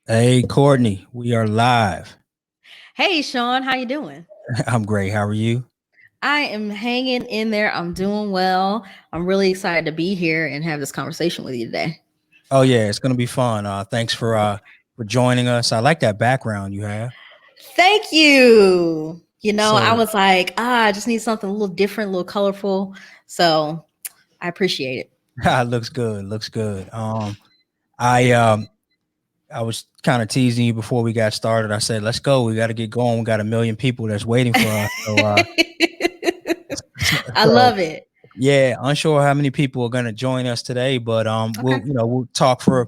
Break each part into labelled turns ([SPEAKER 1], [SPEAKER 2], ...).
[SPEAKER 1] Hey, Courtney, we are live.
[SPEAKER 2] Hey Shawn, how you doing?
[SPEAKER 1] I'm great. How are you?
[SPEAKER 2] I am hanging in there. I'm doing well. I'm really excited to be here and have this conversation with you today.
[SPEAKER 1] Oh yeah, it's gonna be fun. Thanks for joining us. I like that background you have.
[SPEAKER 2] Thank you. I
[SPEAKER 1] So
[SPEAKER 2] was like, I just need something a little different, a little colorful. So I appreciate it.
[SPEAKER 1] it looks good. Looks good. I I was kind of teasing you before we got started. I said, "Let's go. We got to get going. We got a million people that's waiting for us."
[SPEAKER 2] I
[SPEAKER 1] So
[SPEAKER 2] love it.
[SPEAKER 1] yeah, unsure how many people are gonna join us today, but
[SPEAKER 2] Okay.
[SPEAKER 1] we'll talk for a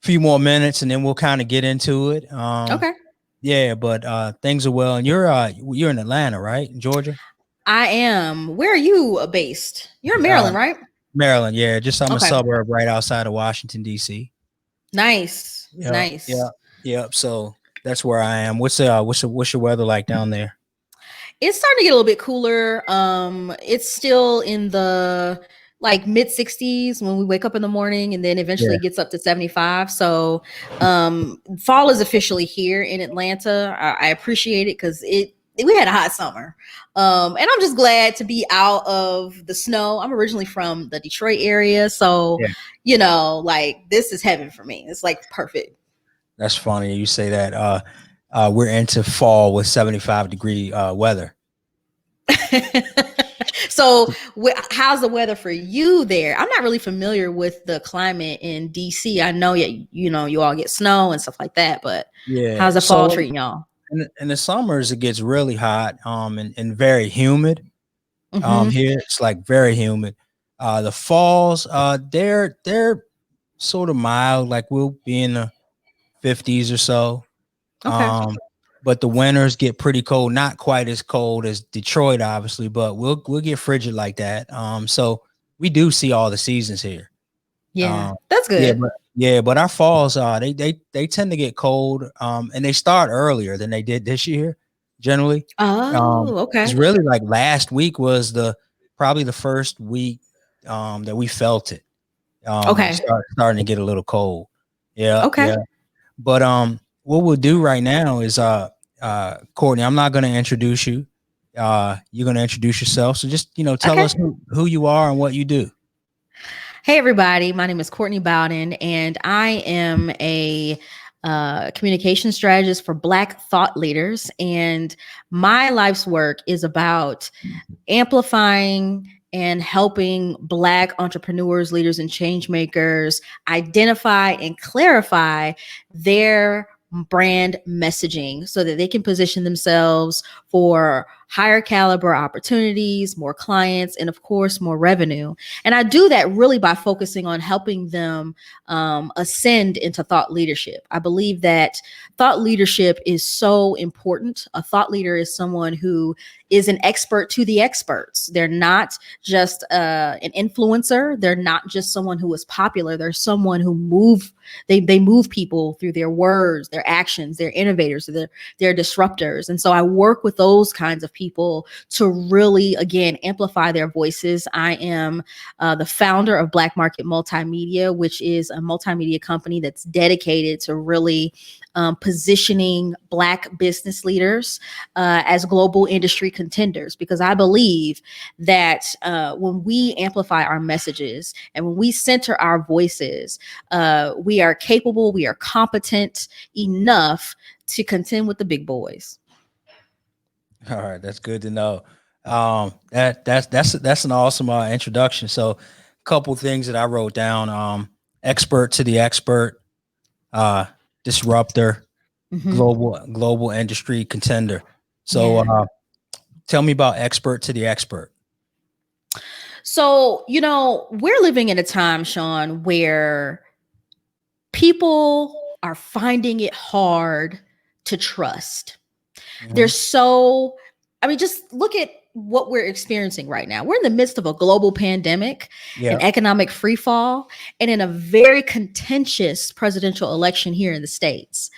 [SPEAKER 1] few more minutes and then we'll kind of get into it.
[SPEAKER 2] Okay.
[SPEAKER 1] Yeah, but things are well, and you're in Atlanta, right? In Georgia,
[SPEAKER 2] I am. Where are you based? You're in
[SPEAKER 1] uh,
[SPEAKER 2] Maryland, right?
[SPEAKER 1] Maryland. Yeah, just I'm a
[SPEAKER 2] Okay.
[SPEAKER 1] suburb right outside of Washington D.C.
[SPEAKER 2] Nice.
[SPEAKER 1] Yep,
[SPEAKER 2] Nice.
[SPEAKER 1] yep, yep. So that's where I am. What's your weather like down there?
[SPEAKER 2] It's starting to get a little bit cooler. It's still in the like mid 60s when we wake up in the morning, and then
[SPEAKER 1] Yeah,
[SPEAKER 2] eventually gets up to 75. So fall is officially here in Atlanta. I appreciate it because it we had a hot summer. And I'm just glad to be out of the snow. I'm originally from the Detroit area, so
[SPEAKER 1] yeah.
[SPEAKER 2] like this is heaven for me. It's like perfect.
[SPEAKER 1] That's funny you say that. We're into fall with 75-degree weather.
[SPEAKER 2] So, how's the weather for you there? I'm not really familiar with the climate in DC. I know, you all get snow and stuff like that, but
[SPEAKER 1] Yeah.
[SPEAKER 2] how's the fall
[SPEAKER 1] So
[SPEAKER 2] treating y'all?
[SPEAKER 1] in the summers it gets really hot, and very humid.
[SPEAKER 2] Mm-hmm.
[SPEAKER 1] Here it's like very humid. The falls, they're sort of mild, like we'll be in the 50s or so.
[SPEAKER 2] Okay.
[SPEAKER 1] Um, but the winters get pretty cold, not quite as cold as Detroit, obviously, but we'll get frigid like that. So we do see all the seasons here.
[SPEAKER 2] Yeah,
[SPEAKER 1] Um,
[SPEAKER 2] that's
[SPEAKER 1] yeah,
[SPEAKER 2] good.
[SPEAKER 1] but our falls, they tend to get cold, and they start earlier than they did this year, generally.
[SPEAKER 2] Oh,
[SPEAKER 1] It's
[SPEAKER 2] okay.
[SPEAKER 1] really like last week was the probably the first week that we felt it.
[SPEAKER 2] Okay.
[SPEAKER 1] Starting to get a little cold. Yeah,
[SPEAKER 2] Okay.
[SPEAKER 1] yeah. But what we'll do right now is Courtney, I'm not gonna introduce you. You're gonna introduce yourself. So just tell
[SPEAKER 2] Okay.
[SPEAKER 1] us who you are and what you do.
[SPEAKER 2] Hey, everybody. My name is Courtney Bowden, and I am a communication strategist for Black thought leaders. And my life's work is about amplifying and helping Black entrepreneurs, leaders, and change makers identify and clarify their brand messaging so that they can position themselves for higher caliber opportunities, more clients, and of course, more revenue. And I do that really by focusing on helping them ascend into thought leadership. I believe that thought leadership is so important. A thought leader is someone who is an expert to the experts. They're not just an influencer. They're not just someone who is popular. They're someone who they move people through their words, their actions, they're innovators, they're disruptors. And so I work with those kinds of people to really, again, amplify their voices. I am the founder of Black Market Multimedia, which is a multimedia company that's dedicated to really positioning Black business leaders as global industry contenders, because I believe that when we amplify our messages and when we center our voices, we are capable, we are competent enough to contend with the big boys.
[SPEAKER 1] All right, that's good to know. That's an awesome introduction. So, a couple things that I wrote down: expert to the expert, uh, disruptor,
[SPEAKER 2] Mhm.
[SPEAKER 1] global industry contender. So,
[SPEAKER 2] Yeah.
[SPEAKER 1] tell me about expert to the expert.
[SPEAKER 2] So, we're living in a time, Shawn, where people are finding it hard to trust. They're
[SPEAKER 1] Hmm.
[SPEAKER 2] so, I mean, just look at what we're experiencing right now. We're in the midst of a global pandemic, an
[SPEAKER 1] Yeah.
[SPEAKER 2] economic free fall, and in a very contentious presidential election here in the States.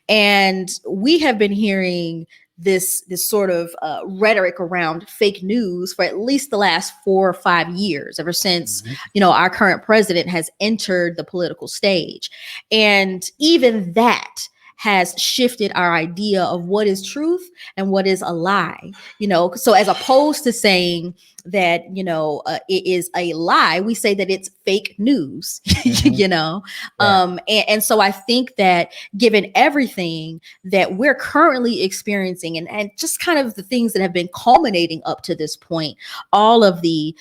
[SPEAKER 2] And we have been hearing this sort of rhetoric around fake news for at least the last 4 or 5 years, ever since
[SPEAKER 1] Mhm.
[SPEAKER 2] our current president has entered the political stage. And even that has shifted our idea of what is truth and what is a lie. So as opposed to saying that it is a lie, we say that it's fake news.
[SPEAKER 1] Mhm. Right.
[SPEAKER 2] And so I think that given everything that we're currently experiencing, and just kind of the things that have been culminating up to this point, all of the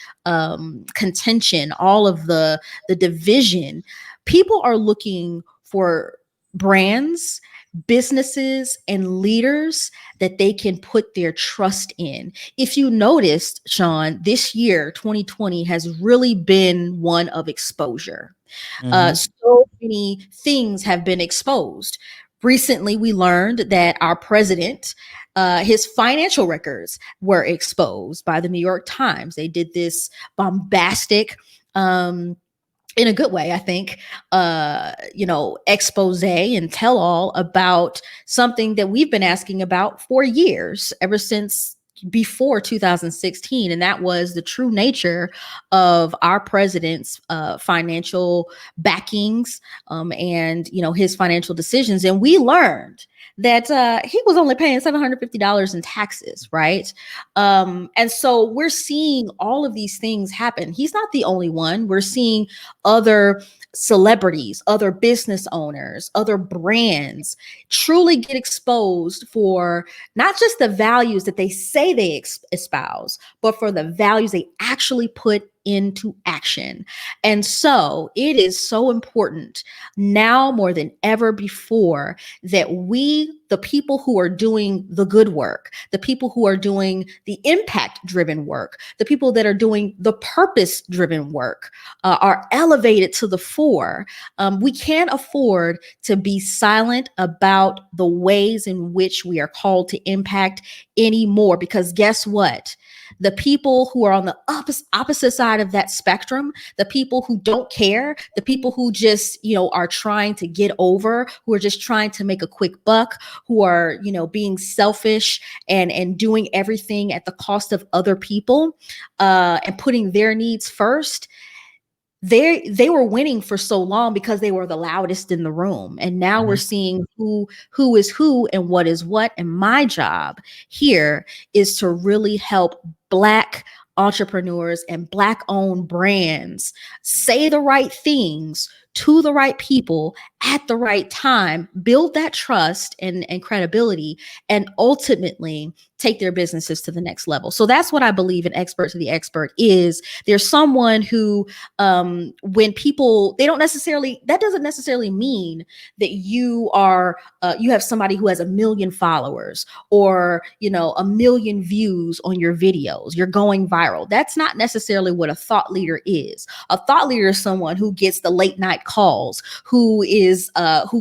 [SPEAKER 2] contention, all of the division, people are looking for brands, businesses, and leaders that they can put their trust in. If you noticed, Shawn, this year, 2020, has really been one of exposure.
[SPEAKER 1] Mhm.
[SPEAKER 2] So many things have been exposed. Recently, we learned that our president, his financial records were exposed by the New York Times. They did this bombastic, in a good way, I think, expose and tell all about something that we've been asking about for years, ever since before 2016. And that was the true nature of our president's financial backings, and, his financial decisions. And we learned that he was only paying $750 in taxes, right? And so we're seeing all of these things happen. He's not the only one. We're seeing other celebrities, other business owners, other brands truly get exposed for not just the values that they say they espouse, but for the values they actually put into action. And so it is so important now more than ever before that we, the people who are doing the good work, the people who are doing the impact driven work, the people that are doing the purpose driven work, are elevated to the fore. We can't afford to be silent about the ways in which we are called to impact anymore, because guess what? The people who are on the opposite side of that spectrum, the people who don't care, the people who just, are trying to get over, who are just trying to make a quick buck, who are, being selfish and doing everything at the cost of other people, and putting their needs first. They were winning for so long because they were the loudest in the room. And now we're
[SPEAKER 1] Mhm.
[SPEAKER 2] seeing who is who and what is what. And my job here is to really help Black entrepreneurs and Black owned brands say the right things to the right people at the right time, build that trust and credibility, and ultimately take their businesses to the next level. So that's what I believe an expert to the expert is. There's someone who, when people, that doesn't necessarily mean that you have somebody who has 1 million followers or, 1 million views on your videos. You're going viral. That's not necessarily what a thought leader is. A thought leader is someone who gets the late night calls, who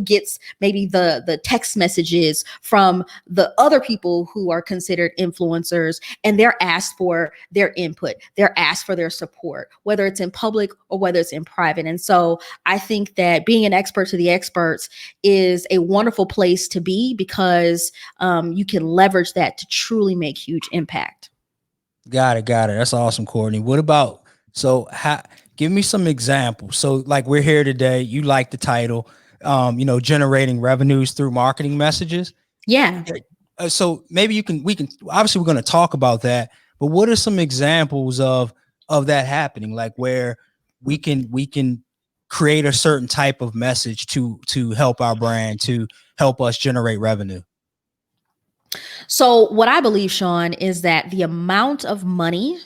[SPEAKER 2] gets maybe the text messages from the other people who are considered influencers, and they're asked for their input, they're asked for their support, whether it's in public or whether it's in private. And so I think that being an expert to the experts is a wonderful place to be, because you can leverage that to truly make huge impact.
[SPEAKER 1] Got it. Got it. That's awesome, Courtney. What about, give me some examples. So like we're here today, you like the title, generating revenues through marketing messages.
[SPEAKER 2] Yeah.
[SPEAKER 1] So maybe we can, obviously we're going to talk about that, but what are some examples of that happening? Like where we can create a certain type of message to help our brand, to help us generate revenue.
[SPEAKER 2] So what I believe, Shawn, is that the amount of money,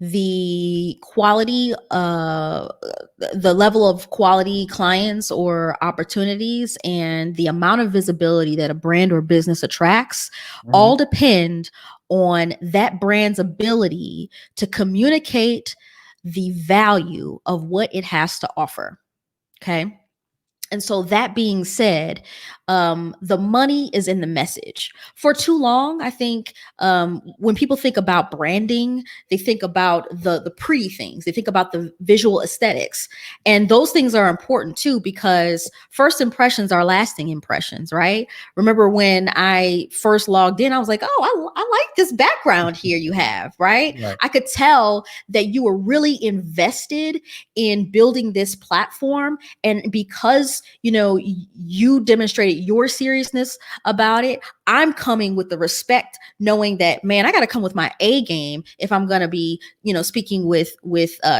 [SPEAKER 2] the quality, the level of quality clients or opportunities, and the amount of visibility that a brand or business attracts
[SPEAKER 1] Mhm.
[SPEAKER 2] all depend on that brand's ability to communicate the value of what it has to offer. Okay. And so that being said, the money is in the message. For too long, I think when people think about branding, they think about the pretty things. They think about the visual aesthetics, and those things are important too, because first impressions are lasting impressions, right? Remember when I first logged in, I was like, "Oh, I like this background here you have," right?
[SPEAKER 1] Right.
[SPEAKER 2] I could tell that you were really invested in building this platform, and because you demonstrated your seriousness about it, I'm coming with the respect, knowing that, man, I got to come with my A game if I'm going to be speaking with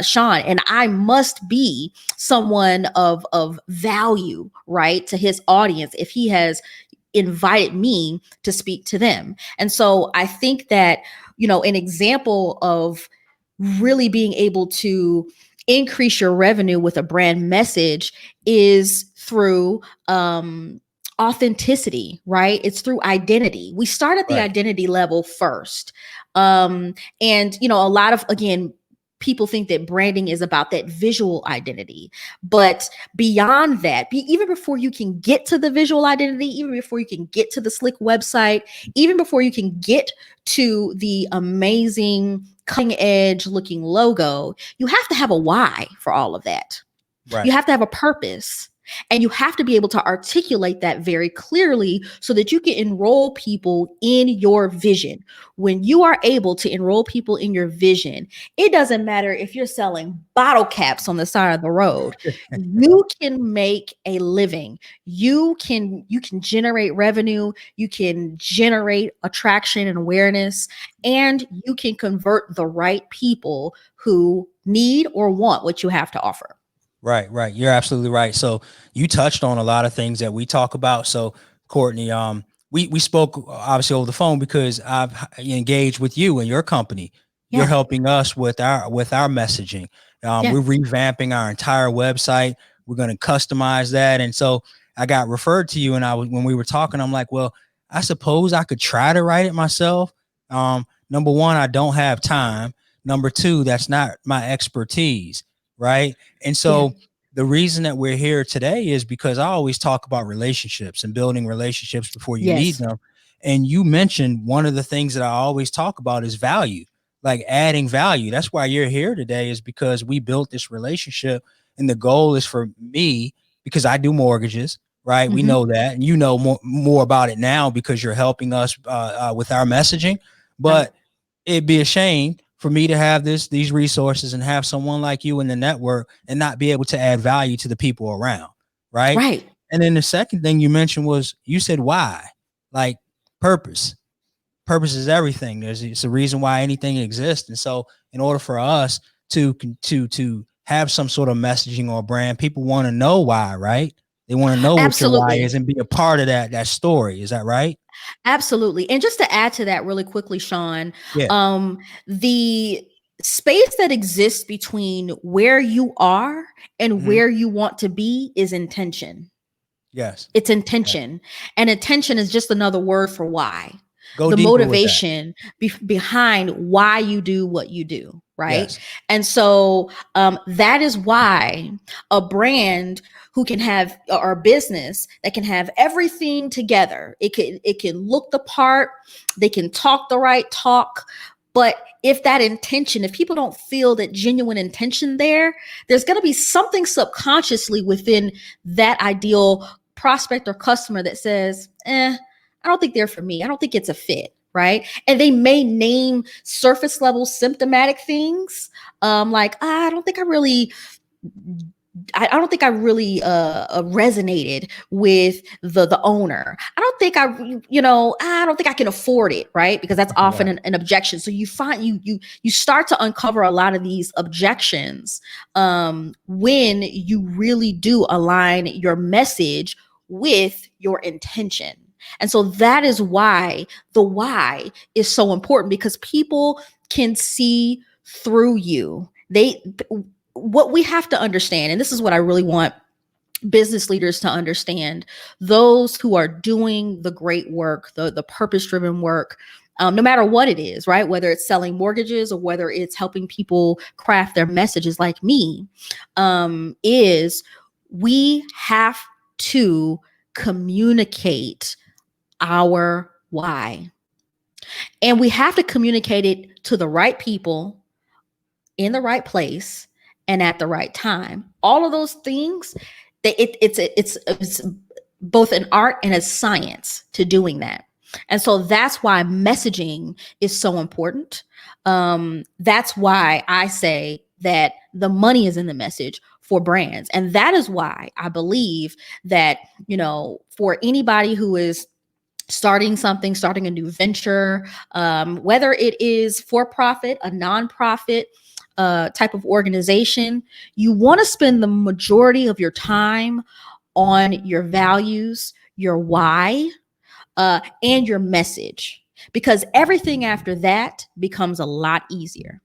[SPEAKER 2] Shawn, and I must be someone of value, right, to his audience if he has invited me to speak to them. And so I think that an example of really being able to increase your revenue with a brand message is through authenticity, right? It's through identity. We start at the
[SPEAKER 1] Right.
[SPEAKER 2] identity level first. And a lot of, again, people think that branding is about that visual identity, but beyond that, even before you can get to the visual identity, even before you can get to the slick website, even before you can get to the amazing cutting edge looking logo, you have to have a why for all of that.
[SPEAKER 1] Right.
[SPEAKER 2] You have to have a purpose, and you have to be able to articulate that very clearly so that you can enroll people in your vision. When you are able to enroll people in your vision, it doesn't matter if you're selling bottle caps on the side of the road. You can make a living. You can generate revenue. You can generate attraction and awareness, and you can convert the right people who need or want what you have to offer.
[SPEAKER 1] Right. You're absolutely right. So you touched on a lot of things that we talk about. So Courtney, we spoke obviously over the phone because I've engaged with you and your company. You're
[SPEAKER 2] Yeah.
[SPEAKER 1] helping us with our messaging.
[SPEAKER 2] Yeah.
[SPEAKER 1] We're revamping our entire website. We're going to customize that. And so I got referred to you, and when we were talking, I'm like, well, I suppose I could try to write it myself. Number one, I don't have time. Number two, that's not my expertise. Right. And
[SPEAKER 2] Yeah.
[SPEAKER 1] so the reason that we're here today is because I always talk about relationships and building relationships before you need
[SPEAKER 2] Yes.
[SPEAKER 1] them. And you mentioned one of the things that I always talk about is value, like adding value. That's why you're here today, is because we built this relationship. And the goal is for me, because I do mortgages, right? We
[SPEAKER 2] Mm-hmm.
[SPEAKER 1] know that, and you know more about it now because you're helping us with our messaging. But it'd be a shame for me to have these resources and have someone like you in the network and not be able to add value to the people around. Right.
[SPEAKER 2] Right.
[SPEAKER 1] And then the second thing you mentioned was, you said why, like purpose. Purpose is everything. It's a reason why anything exists. And so in order for us to have some sort of messaging or brand, people want to know why, right? They want to know what your why
[SPEAKER 2] Absolutely.
[SPEAKER 1] is and be a part of that story. Is that right?
[SPEAKER 2] Absolutely. And just to add to that really quickly, Shawn,
[SPEAKER 1] Yeah.
[SPEAKER 2] the space that exists between where you are and
[SPEAKER 1] Mm-hmm.
[SPEAKER 2] where you want to be is intention.
[SPEAKER 1] Yes.
[SPEAKER 2] It's intention. And intention is just another word for why.
[SPEAKER 1] Go
[SPEAKER 2] The
[SPEAKER 1] deeper with that.
[SPEAKER 2] motivation behind why you do what you do, right?
[SPEAKER 1] Yes.
[SPEAKER 2] And so that is why a brand who can have, or a business that can have everything together, it can look the part, they can talk the right talk, but if that intention, if people don't feel that genuine intention there's going to be something subconsciously within that ideal prospect or customer that says, I don't think they're for me. I don't think it's a fit. Right. And they may name surface level symptomatic things like, I don't think I really resonated with the owner. I don't think I don't think I can afford it, right? Because that's often
[SPEAKER 1] Right.
[SPEAKER 2] an objection. So you find you start to uncover a lot of these objections when you really do align your message with your intention. And so that is why the why is so important, because people can see through you. What we have to understand, and this is what I really want business leaders to understand, those who are doing the great work, the purpose-driven work, no matter what it is, right? Whether it's selling mortgages or whether it's helping people craft their messages like me, is we have to communicate our why. And we have to communicate it to the right people in the right place and at the right time. All of those things, it's both an art and a science to doing that. And so that's why messaging is so important. That's why I say that the money is in the message for brands. And that is why I believe that, for anybody who is starting something, starting a new venture, whether it is for profit, a nonprofit type of organization, you want to spend the majority of your time on your values, your why, and your message, because everything after that becomes a lot easier.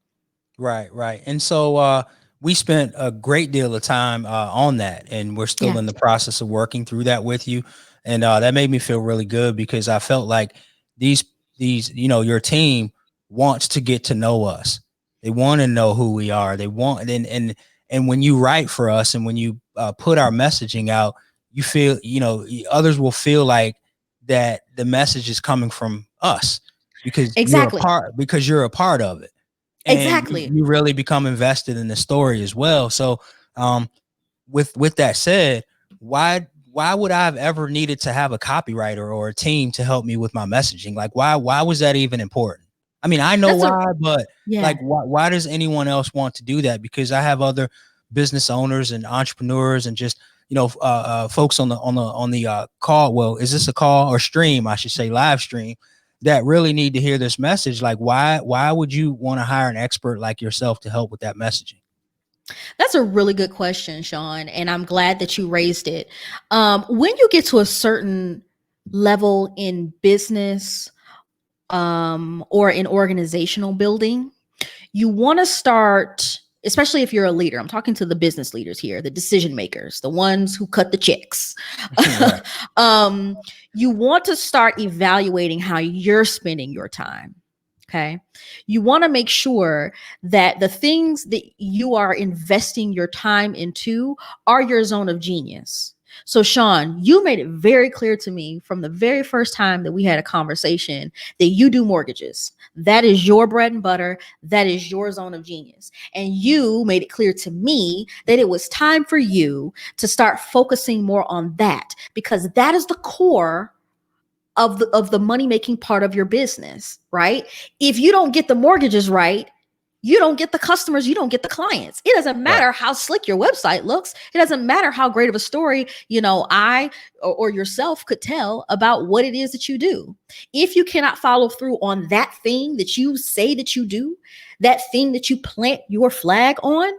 [SPEAKER 1] Right. And so we spent a great deal of time on that, and we're still in the process of working through that with you. And that made me feel really good, because I felt like these, your team wants to get to know us. They want to know who we are. They want, and when you write for us and when you put our messaging out, you feel, others will feel like that the message is coming from us, because
[SPEAKER 2] Exactly.
[SPEAKER 1] you're a part of it. And
[SPEAKER 2] exactly.
[SPEAKER 1] you really become invested in the story as well. So with that said, why would I have ever needed to have a copywriter or a team to help me with my messaging? Like, why was that even important? I mean, I know why, but like, why does anyone else want to do that? Because I have other business owners and entrepreneurs and just, folks on the call. Well, is this a call or stream? I should say live stream, that really need to hear this message. Like, why would you want to hire an expert like yourself to help with that messaging?
[SPEAKER 2] That's a really good question, Shawn, and I'm glad that you raised it. When you get to a certain level in business or in organizational building, you want to start, especially if you're a leader. I'm talking to the business leaders here, the decision makers, the ones who cut the checks. You want to start evaluating how you're spending your time. Okay. You want to make sure that the things that you are investing your time into are your zone of genius. So, Shawn, you made it very clear to me from the very first time that we had a conversation that you do mortgages. That is your bread and butter. That is your zone of genius. And you made it clear to me that it was time for you to start focusing more on that, because that is the core of the money-making part of your business, right? If you don't get the mortgages right, you don't get the customers, you don't get the clients. It doesn't matter how slick your website looks. It doesn't matter how great of a story, I or yourself could tell about what it is that you do. If you cannot follow through on that thing that you say that you do, that thing that you plant your flag on,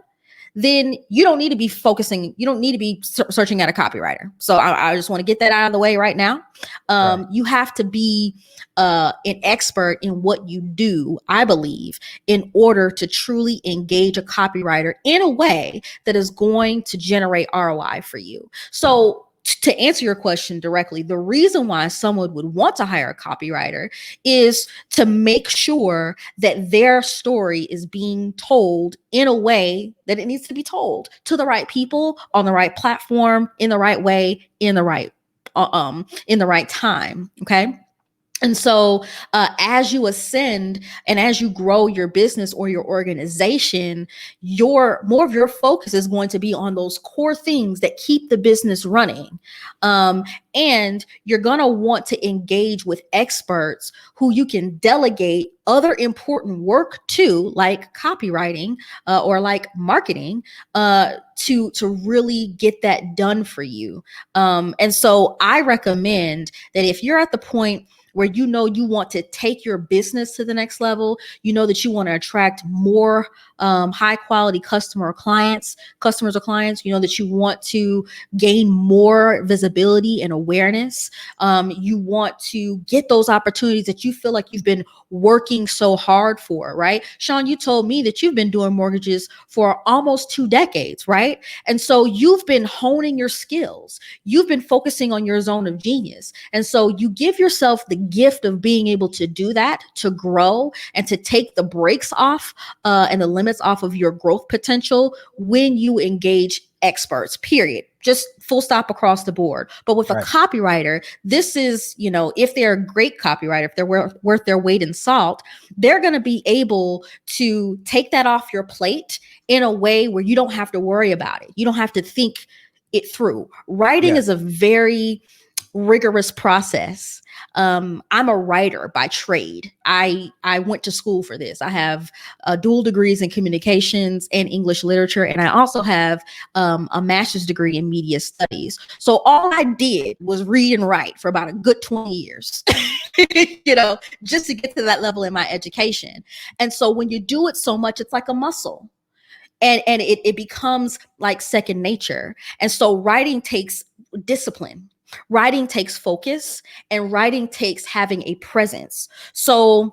[SPEAKER 2] then you don't need to be focusing. You don't need to be searching at a copywriter. So I just want to get that out of the way right now. You have to be an expert in what you do, I believe, in order to truly engage a copywriter in a way that is going to generate ROI for you. So to answer your question directly, the reason why someone would want to hire a copywriter is to make sure that their story is being told in a way that it needs to be told to the right people on the right platform, in the right way, in the right time. Okay. And so as you ascend and as you grow your business or your organization, more of your focus is going to be on those core things that keep the business running. And you're going to want to engage with experts who you can delegate other important work to, like copywriting or like marketing, to really get that done for you. And so I recommend that if you're at the point where you want to take your business to the next level, that you want to attract more high quality customers or clients, that you want to gain more visibility and awareness. You want to get those opportunities that you feel like you've been working so hard for, right? Shawn, you told me that you've been doing mortgages for almost 2 decades, right? And so you've been honing your skills. You've been focusing on your zone of genius. And so you give yourself the gift of being able to do that, to grow and to take the brakes off and the limits off of your growth potential when you engage experts, period. just full stop across the board. But with a copywriter, this is, if they're a great copywriter, if they're worth their weight in salt, they're going to be able to take that off your plate in a way where you don't have to worry about it. You don't have to think it through. Writing is a very rigorous process. I'm a writer by trade. I went to school for this. I have dual degrees in communications and English literature, and I also have a master's degree in media studies. So all I did was read and write for about a good 20 years, just to get to that level in my education. And so when you do it so much, it's like a muscle. And it becomes like second nature. And so writing takes discipline. Writing takes focus, and writing takes having a presence. Or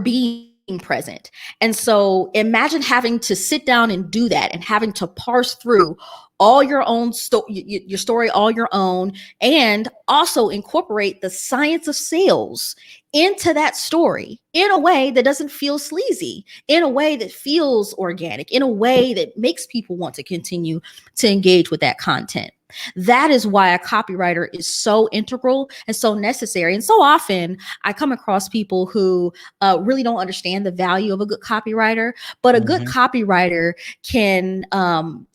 [SPEAKER 2] being present. And so imagine having to sit down and do that, and having to parse through all your own your story, all your own, and also incorporate the science of sales into that story in a way that doesn't feel sleazy, in a way that feels organic, in a way that makes people want to continue to engage with that content. That is why a copywriter is so integral and so necessary. And so often I come across people who really don't understand the value of a good copywriter, but a good copywriter can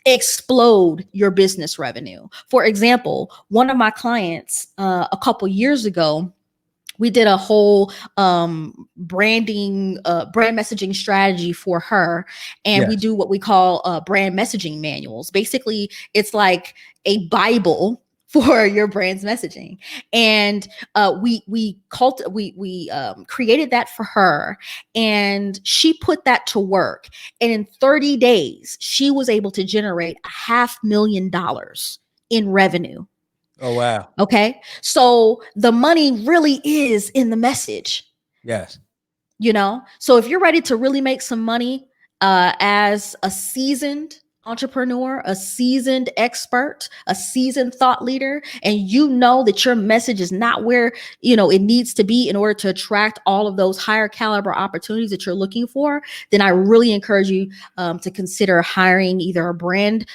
[SPEAKER 2] explode your business revenue. For example, one of my clients a couple years ago, we did a whole brand messaging strategy for her. And we do what we call brand messaging manuals. Basically, it's like a Bible for your brand's messaging. And we created that for her, and she put that to work. And in 30 days, she was able to generate $500,000 in revenue.
[SPEAKER 1] Oh, wow.
[SPEAKER 2] Okay. So the money really is in the message.
[SPEAKER 1] Yes.
[SPEAKER 2] So if you're ready to really make some money as a seasoned entrepreneur, a seasoned expert, a seasoned thought leader, and you know that your message is not where, it needs to be in order to attract all of those higher caliber opportunities that you're looking for, then I really encourage you to consider hiring either a brand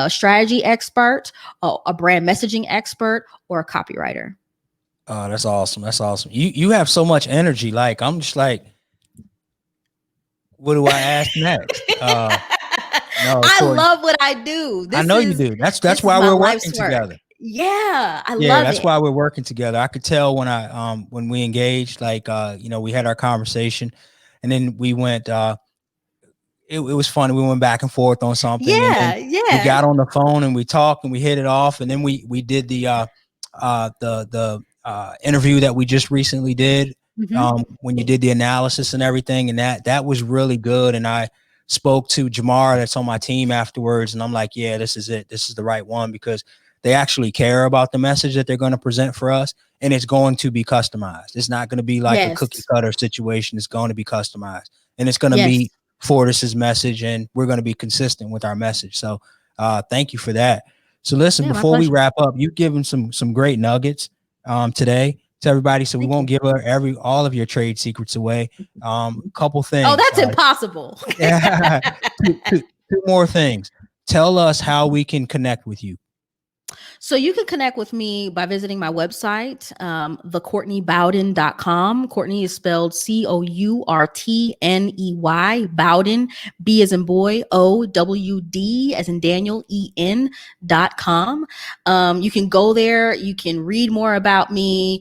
[SPEAKER 2] strategy expert, a brand messaging expert, or a copywriter.
[SPEAKER 1] Oh, that's awesome. That's awesome. You have so much energy. Like, I'm just like, what do I ask next? No,
[SPEAKER 2] I love what I do.
[SPEAKER 1] I know you do. That's why we're working together.
[SPEAKER 2] Yeah, I love it.
[SPEAKER 1] That's why we're working together. I could tell when we engaged, like, we had our conversation, and then we went. It was funny. We went back and forth on something.
[SPEAKER 2] Yeah.
[SPEAKER 1] We got on the phone and we talked and we hit it off, and then we did the interview that we just recently did. When you did the analysis and everything, and that was really good. And I spoke to Jamar that's on my team afterwards, and I'm like, yeah, this is it. This is the right one, because they actually care about the message that they're going to present for us, and it's going to be customized. It's not going to be like a cookie cutter situation. It's going to be customized, and it's going to be Fortis's message, and we're going to be consistent with our message. So thank you for that. So listen, before we wrap up, you've given some great nuggets today to everybody. So we won't give all of your trade secrets away. Couple things.
[SPEAKER 2] Oh, that's impossible.
[SPEAKER 1] two more things. Tell us how we can connect with you.
[SPEAKER 2] So you can connect with me by visiting my website, thecourtneybowden.com. Courtney is spelled Courtney, Bowden, B as in boy, OWD as in Daniel, EN.com. You can go there. You can read more about me.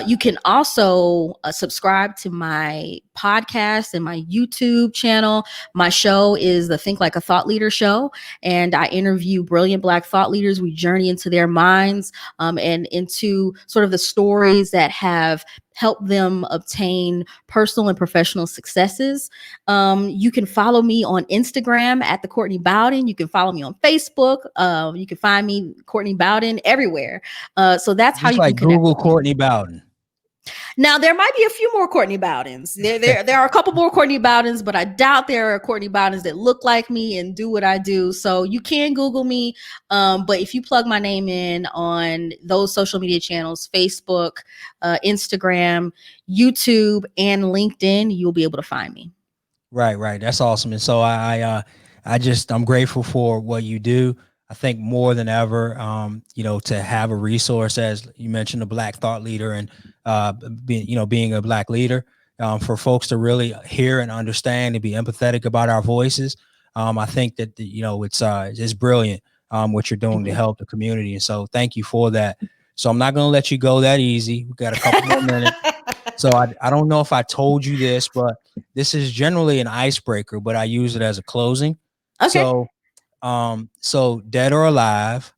[SPEAKER 2] You can also subscribe to my podcast and my YouTube channel. My show is the Think Like a Thought Leader show, and I interview brilliant Black thought leaders. We journey into their minds and into sort of the stories that have helped them obtain personal and professional successes. You can follow me on Instagram at the Courtney Bowden. You can follow me on Facebook. You can find me Courtney Bowden everywhere. So that's how you can connect.
[SPEAKER 1] Google Courtney Bowden.
[SPEAKER 2] Now, there might be a few more Courtney Bowdens. There are a couple more Courtney Bowdens, but I doubt there are Courtney Bowdens that look like me and do what I do. So you can Google me. But if you plug my name in on those social media channels, Facebook, Instagram, YouTube, and LinkedIn, you'll be able to find me. Right.
[SPEAKER 1] That's awesome. And so I'm grateful for what you do. I think more than ever, to have a resource, as you mentioned, a Black thought leader, and being a Black leader, for folks to really hear and understand and be empathetic about our voices. I think that it's brilliant what you're doing
[SPEAKER 2] Thank
[SPEAKER 1] to
[SPEAKER 2] you.
[SPEAKER 1] help the community, and so thank you for that. So I'm not going to let you go that easy. We got a couple more minutes. So I don't know if I told you this, but this is generally an icebreaker, but I use it as a closing.
[SPEAKER 2] Okay.
[SPEAKER 1] So dead or alive,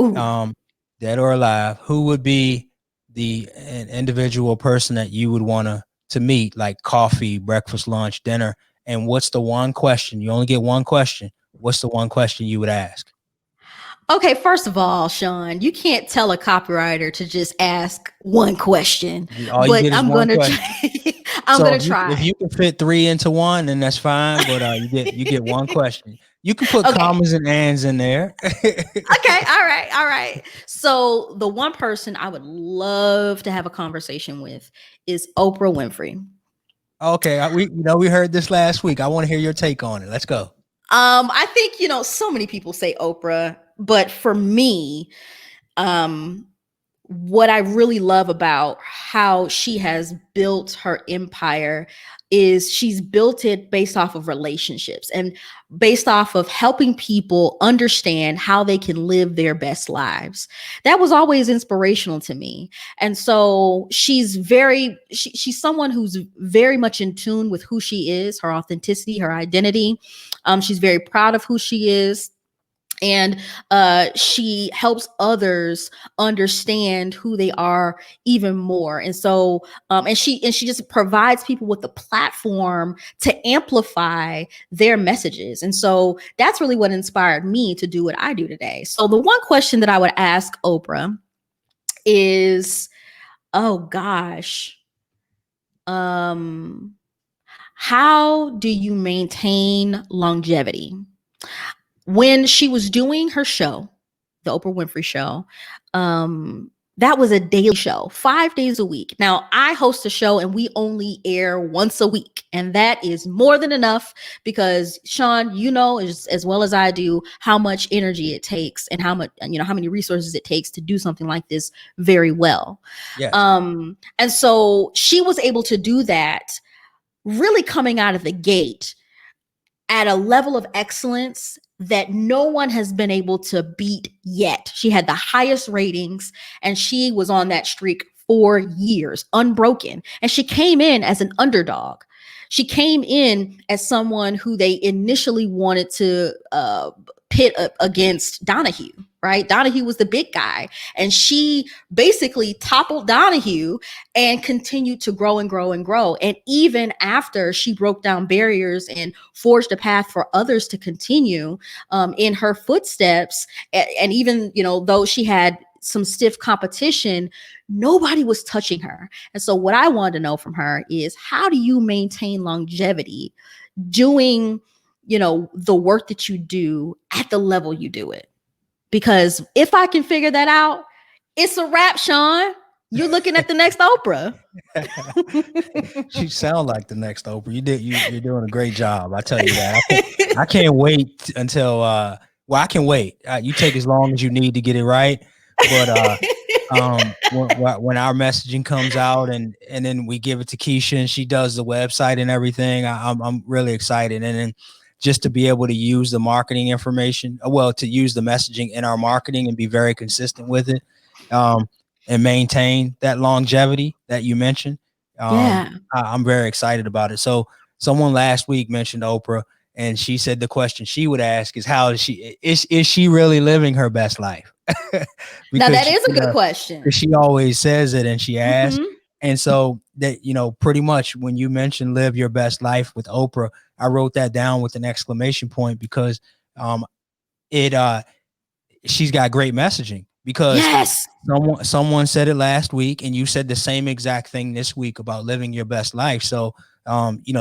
[SPEAKER 2] Ooh.
[SPEAKER 1] um, dead or alive, who would be an individual person that you would want to meet, like coffee, breakfast, lunch, dinner? And what's the one question? You only get one question. What's the one question you would ask?
[SPEAKER 2] Okay, first of all, Shawn, you can't tell a copywriter to just ask one question,
[SPEAKER 1] All you
[SPEAKER 2] but
[SPEAKER 1] get is
[SPEAKER 2] I'm
[SPEAKER 1] one
[SPEAKER 2] gonna
[SPEAKER 1] question.
[SPEAKER 2] try. I'm
[SPEAKER 1] So
[SPEAKER 2] gonna
[SPEAKER 1] if
[SPEAKER 2] try.
[SPEAKER 1] you can fit three into one, then that's fine. But you get one question. You can put
[SPEAKER 2] Okay.
[SPEAKER 1] commas and ands in there.
[SPEAKER 2] Okay. All right. All right. So the one person I would love to have a conversation with is Oprah Winfrey.
[SPEAKER 1] Okay, we heard this last week. I want to hear your take on it. Let's go.
[SPEAKER 2] I think, so many people say Oprah, but for me, um, what I really love about how she has built her empire is she's built it based off of relationships and based off of helping people understand how they can live their best lives. That was always inspirational to me. And so she's someone who's very much in tune with who she is, her authenticity, her identity. She's very proud of who she is, and she helps others understand who they are even more. And so and she just provides people with the platform to amplify their messages. And so that's really what inspired me to do what I do today. So the one question that I would ask Oprah is, oh gosh, um how do you maintain longevity? When she was doing her show, the Oprah Winfrey Show, that was a daily show, 5 days a week. Now, I host a show and we only air once a week. And that is more than enough because, Shawn, as well as I do, how much energy it takes and how many resources it takes to do something like this very well.
[SPEAKER 1] Yes.
[SPEAKER 2] And so she was able to do that really coming out of the gate at a level of excellence that no one has been able to beat yet. She had the highest ratings and she was on that streak for years, unbroken. And she came in as an underdog. She came in as someone who they initially wanted to pit against Donahue, right? Donahue was the big guy. And she basically toppled Donahue and continued to grow and grow and grow. And even after she broke down barriers and forged a path for others to continue in her footsteps, and even, though she had some stiff competition, nobody was touching her. And so what I wanted to know from her is, how do you maintain longevity doing, the work that you do at the level you do it? Because if I can figure that out, it's a wrap, Shawn. You're looking at the next Oprah.
[SPEAKER 1] She sound like the next Oprah. You're doing a great job. I tell you that. I can't wait until I can wait. You take as long as you need to get it right. But when our messaging comes out and then we give it to Keisha and she does the website and everything, I'm really excited. And then just to be able to use the marketing information, to use the messaging in our marketing and be very consistent with it, and maintain that longevity that you mentioned.
[SPEAKER 2] Yeah.
[SPEAKER 1] I'm very excited about it. So someone last week mentioned Oprah, and she said the question she would ask is, how is she really living her best life?
[SPEAKER 2] Now that is a good question.
[SPEAKER 1] She always says it and she asks.
[SPEAKER 2] Mm-hmm.
[SPEAKER 1] And so that, pretty much when you mentioned live your best life with Oprah, I wrote that down with an exclamation point because she's got great messaging, because
[SPEAKER 2] yes,
[SPEAKER 1] someone said it last week and you said the same exact thing this week about living your best life. So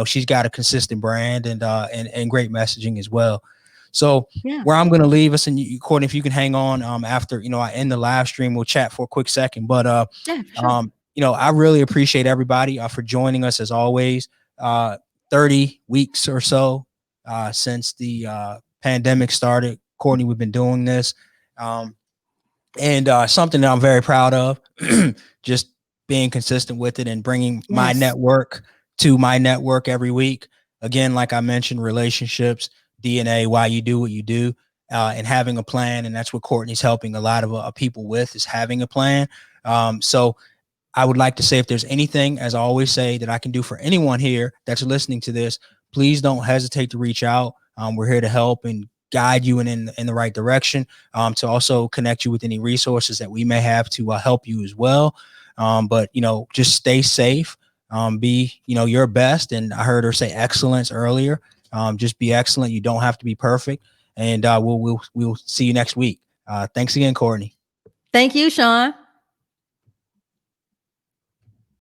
[SPEAKER 1] she's got a consistent brand and great messaging as well. So where I'm going to leave us, and Courtney, if you can hang on after I end the live stream, we'll chat for a quick second. But sure. I really appreciate everybody for joining us as always. 30 weeks or so since the pandemic started. Courtney, we've been doing this. And something that I'm very proud of, just being consistent with it and bringing my network to my network every week. Again, like I mentioned, relationships, DNA, why you do what you do, and having a plan. And that's what Courtney's helping a lot of people with, is having a plan. So I would like to say, if there's anything, as I always say, that I can do for anyone here that's listening to this, please don't hesitate to reach out. We're here to help and guide you in the right direction, to also connect you with any resources that we may have to help you as well. But, just stay safe, be, your best. And I heard her say excellence earlier. Just be excellent. You don't have to be perfect. And we'll see you next week. Thanks again, Courtney.
[SPEAKER 2] Thank you, Shawn.